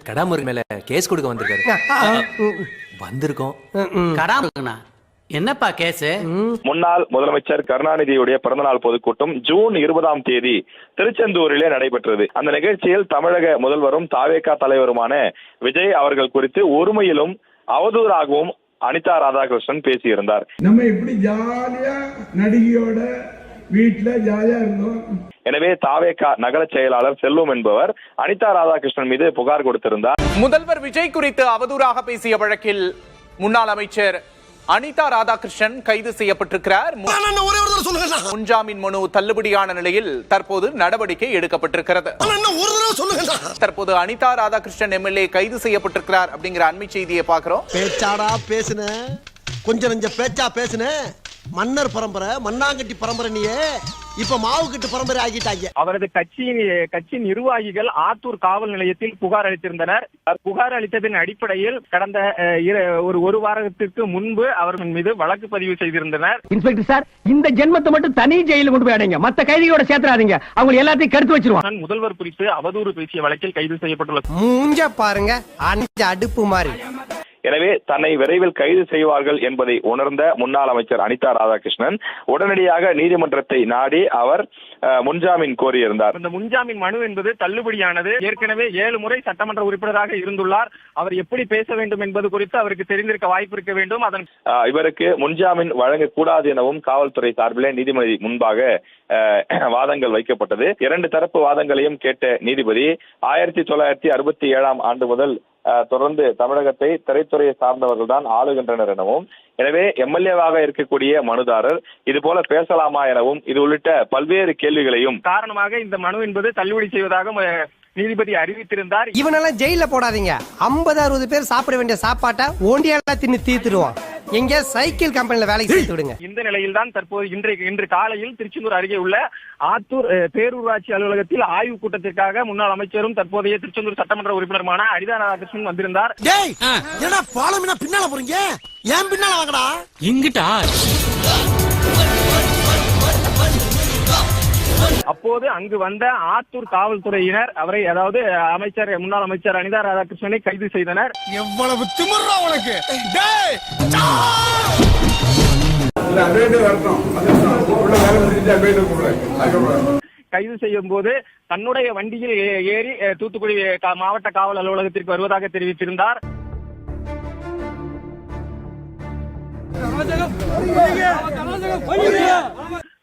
கடாமுருகன் மேல கேஸ் கொடுக்க வந்திருக்காரு. வந்திருக்கோம். கடாமுருகனா? என்னப்பா கேஸ்? முன்னாள் முதலமைச்சர் கருணாநிதியுடைய பிறந்தநாள் பொதுக்கூட்டம் ஜூன் 20ஆம் தேதி திருச்செந்தூரிலே நடைபெற்றது. அந்த நிகழ்ச்சியில் தமிழக முதல்வரும் தாவேகா தலைவருமான விஜய் அவர்கள் குறித்து ஒருமையிலும் அவதூறாகவும் அனிதா ராதாகிருஷ்ணன் பேசியிருந்தார். நம்ம இப்படி ஜாலியா நடிகையோட வீட்டுல ஜாலியா இருந்தோம். எனவே தாவேகா நகர செயலாளர் செல்வம் என்பவர் அனிதா ராதாகிருஷ்ணன் மீது புகார் கொடுத்திருந்தார். முதல்வர் விஜய் குறித்து அவதூறாக பேசிய வழக்கில் முன்னாள் அமைச்சர் அனிதா ராதாகிருஷ்ணன் கைது செய்யப்பட்டிருக்கிறார். முன்ஜாமீன் மனு தள்ளுபடியான நிலையில் தற்போது நடவடிக்கை எடுக்கப்பட்டிருக்கிறது. தற்போது அனிதா ராதாகிருஷ்ணன் எம்எல்ஏ கைது செய்யப்பட்டிருக்கிறார் அப்படிங்கிற அண்மை செய்தியை பார்க்கிறோம். பேச்சாடா பேசுன, கொஞ்சம் நெஞ்ச பேச்சா பேசுன. மன்னர் பரம்பரை, மண்ணாங்கட்டி பரம்பரை, நீயே இப்ப மாவு கட்டு பரம்பரை ஆகிட்டாங்க. அவரது கட்சி நிர்வாகிகள் ஆத்தூர் காவல் நிலையத்தில் புகார் அளித்திருந்தனர். புகார் அளித்ததன் அடிப்படையில் கடந்த ஒரு வாரத்திற்கு முன்பு அவர்கள் மீது வழக்கு பதிவு செய்திருந்தனர். இன்ஸ்பெக்டர் சார், இந்த ஜென்மத்தை மட்டும் தனி ஜெயில கொண்டு போய் அடைங்க, மத்த கைதிகளோட சேர்த்துறாதீங்க, அவங்க எல்லாத்தையும் கருத்து வச்சிருவாங்க. முதல்வர் குறித்து அவதூறு பேசிய வழக்கில் கைது செய்யப்பட்டுள்ள மூஞ்ச பாருங்க, அடுப்பு மாதிரி. எனவே தன்னை விரைவில் கைது செய்வார்கள் என்பதை உணர்ந்த முன்னாள் அமைச்சர் அனிதா ராதாகிருஷ்ணன் உடனடியாக நீதிமன்றத்தை நாடி அவர் முன்ஜாமீன் கோரியிருந்தார். இந்த முன்ஜாமீன் மனு என்பது தள்ளுபடியானது. ஏற்கனவே 7 முறை சட்டமன்ற உறுப்பினராக இருந்துள்ளார். அவர் எப்படி பேச வேண்டும் என்பது குறித்து அவருக்கு தெரிந்திருக்க வாய்ப்பு இருக்க வேண்டும். அதன் இவருக்கு முன்ஜாமீன் வழங்கக்கூடாது எனவும் காவல்துறை சார்பிலே நீதிபதி முன்பாக வாதங்கள் வைக்கப்பட்டது. 2 தரப்பு வாதங்களையும் கேட்ட நீதிபதி 1967ஆம் ஆண்டு முதல் தொடர்ந்து தமிழகத்தை திரைத்துறையை சார்ந்தவர்கள் தான் ஆளுகின்றனர் எனவும், எனவே எம்எல்ஏவாக இருக்கக்கூடிய மனுதாரர் இது போல பேசலாமா எனவும் இது உள்ளிட்ட பல்வேறு கேள்விகளையும் காரணமாக இந்த மனு என்பது தள்ளுபடி செய்வதாக நீதிபதி அறிவித்திருந்தார். இவனெல்லாம் ஜெயில போடாதீங்க. 50-60 பேர் சாப்பிட வேண்டிய சாப்பாட்டை ஓண்டியால தின்னு தீர்த்துடுவான். எங்க சைக்கிள் கம்பெனில வேலைக்கு சேர்த்து விடுங்க. இந்த நிலையில் தான் தற்போது இன்று காலையில் திருச்செந்தூர் அருகே உள்ள ஆத்தூர் பேரூராட்சி அலுவலகத்தில் ஆய்வு கூட்டத்திற்காக முன்னாள் அமைச்சரும் தற்போதைய திருச்செந்தூர் சட்டமன்ற உறுப்பினருமான அனிதா ராதாகிருஷ்ணன் வந்திருந்தார். பின்னால போறீங்க, ஏன் பின்னால வாங்கடா இங்கிட்டா? அப்போது அங்கு வந்த ஆத்தூர் காவல்துறையினர் அவரை, அதாவது முன்னாள் அமைச்சர் அனிதா ராதாகிருஷ்ணனை கைது செய்தனர். எவ்வளவு திமிர்றா உனக்கு! கைது செய்யும் போது தன்னுடைய வண்டியில் ஏறி தூத்துக்குடி மாவட்ட காவல் அலுவலகத்திற்கு வருவதாக தெரிவித்திருந்தார்.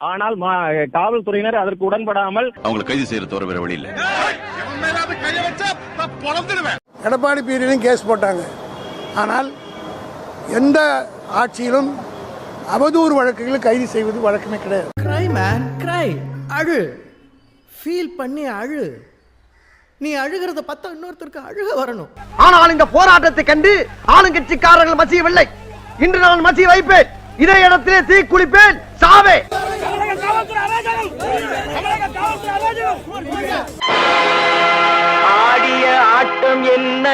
ஆனால் காவல்துறையினர் அதற்கு உடன்படாமல் அவங்களை கைது செய்யற தவிர வேற வழி இல்ல. எடப்பாடி பீரியடும் கேஸ் போட்டாங்க. ஆனால் எந்த ஆட்சியிலும் அவதூறு வழக்குகளை கைது செய்வது வழக்கமே கிடையாது. கிரை மேன், கிரை. அழு, ஃபீல் பண்ணி அழு. நீ அழுகிறத பார்த்தா இன்னொருத்தருக்கு அழுக வரணும். ஆனால் இந்த போராட்டத்தை கண்டு ஆளுங்கட்சிக்காரர்கள் மசியவில்லை. இன்று நான் மசிய வைப்பேன். இதே இடத்திலே தீ குளிப்பேன். சாவே. ஆடிய ஆட்டம் என்ன,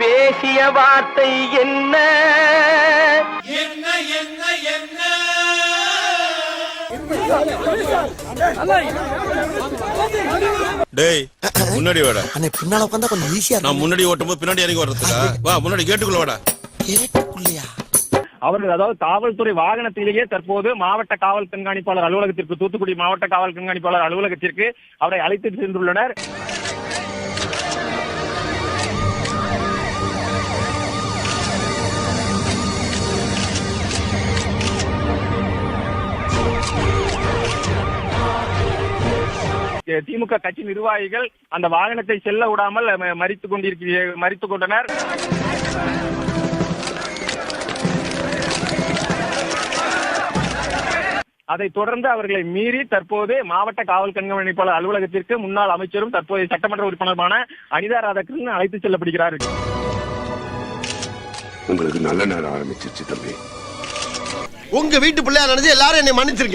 பேசிய வார்த்தை என்ன, டேய் முன்னாடி வாடா. பின்னால உட்கார்ந்தா கொஞ்சம் ஈஸியா. நான் முன்னாடி ஓட்டும்போது பின்னாடி இறங்கி வர்றதுக்கா? வா முன்னாடி கேட்டுக்குள்ள வாடா. கேட்டுக்குள்ளையா? அவர்கள், அதாவது காவல்துறை வாகனத்திலேயே தற்போது மாவட்ட காவல் கண்காணிப்பாளர் அலுவலகத்திற்கு, தூத்துக்குடி மாவட்ட காவல் கண்காணிப்பாளர் அலுவலகத்திற்கு அவரை அழைத்து சென்றுள்ளனர். திமுக கட்சி நிர்வாகிகள் அந்த வாகனத்தை செல்ல விடாமல் மறித்துக் கொண்டனர். அதைத் தொடர்ந்து அவர்களை மீறி தற்போது மாவட்ட காவல் கண்காணிப்பாளர் அலுவலகத்திற்கு முன்னாள் அமைச்சரும் தற்போதைய சட்டமன்ற உறுப்பினருமான அனிதா ராதாகிருஷ்ணன் அழைத்து செல்லப்படுகிறார். உங்களுக்கு நல்ல நேரம் ஆரம்பிச்சிருச்சு தம்பி. உங்க வீட்டு பிள்ளையா நினைச்சு எல்லாரும் என்னை மன்னிச்சிருங்க.